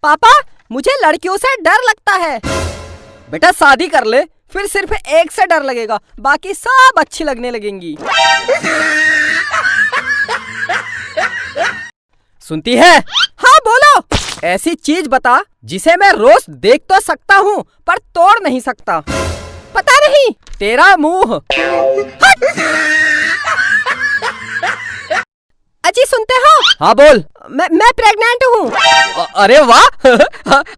पापा मुझे लड़कियों से डर लगता है। बेटा शादी कर ले, फिर सिर्फ एक से डर लगेगा, बाकी सब अच्छी लगने लगेंगी। सुनती है? हाँ बोलो। ऐसी चीज बता जिसे मैं रोज देख तो सकता हूँ पर तोड़ नहीं सकता। पता नहीं, तेरा मुंह। अजी सुनते हो? हाँ बोल। मैं प्रेग्नेंट हूँ। अरे वाह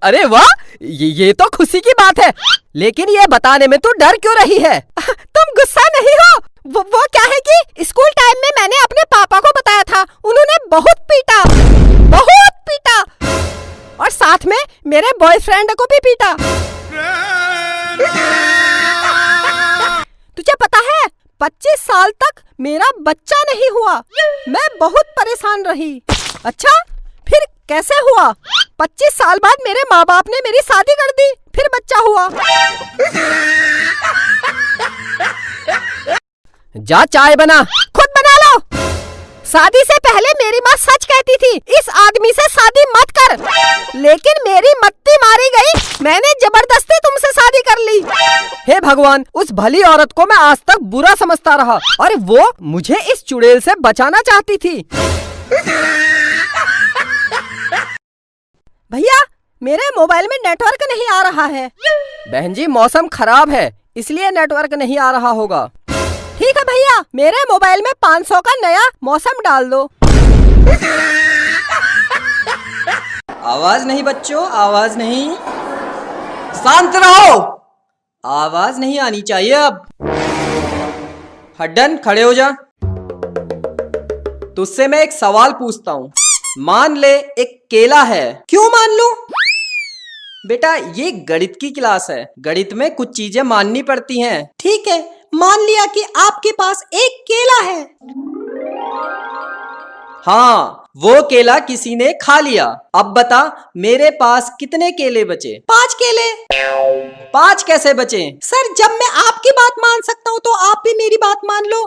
अरे वाह, ये तो खुशी की बात है, लेकिन ये बताने में तू डर क्यों रही है? तुम गुस्सा नहीं हो? वो क्या है कि स्कूल टाइम में मैंने अपने पापा को बताया था, उन्होंने बहुत पीटा और साथ में मेरे बॉयफ्रेंड को भी पीटा। तुझे पता है 25 साल तक मेरा बच्चा नहीं हुआ, मैं बहुत परेशान रही। अच्छा फिर कैसे हुआ? 25 साल बाद मेरे माँ बाप ने मेरी शादी कर दी, फिर बच्चा हुआ। जा चाय बना, खुद बना लो। शादी से पहले मेरी माँ सच कहती थी, इस आदमी से शादी मत कर, लेकिन मेरी मत्ती मारी गई, मैंने जबरदस्ती तुमसे शादी कर ली। हे भगवान, उस भली औरत को मैं आज तक बुरा समझता रहा और वो मुझे इस चुड़ैल से बचाना चाहती थी। भैया मेरे मोबाइल में नेटवर्क नहीं आ रहा है। बहन जी मौसम खराब है इसलिए नेटवर्क नहीं आ रहा होगा। ठीक है भैया, मेरे मोबाइल में 500 का नया मौसम डाल दो। आवाज नहीं बच्चों, आवाज नहीं, शांत रहो, आवाज नहीं आनी चाहिए। अब हड्डन खड़े हो जा। तुझसे मैं एक सवाल पूछता हूँ, मान ले एक केला है। क्यों मान लूं? बेटा ये गणित की क्लास है, गणित में कुछ चीजें माननी पड़ती हैं। ठीक है, मान लिया कि आपके पास एक केला है। हाँ, वो केला किसी ने खा लिया। अब बता मेरे पास कितने केले बचे? 5 केले। 5 कैसे बचे? सर जब मैं आपकी बात मान सकता हूँ तो आप भी मेरी बात मान लो।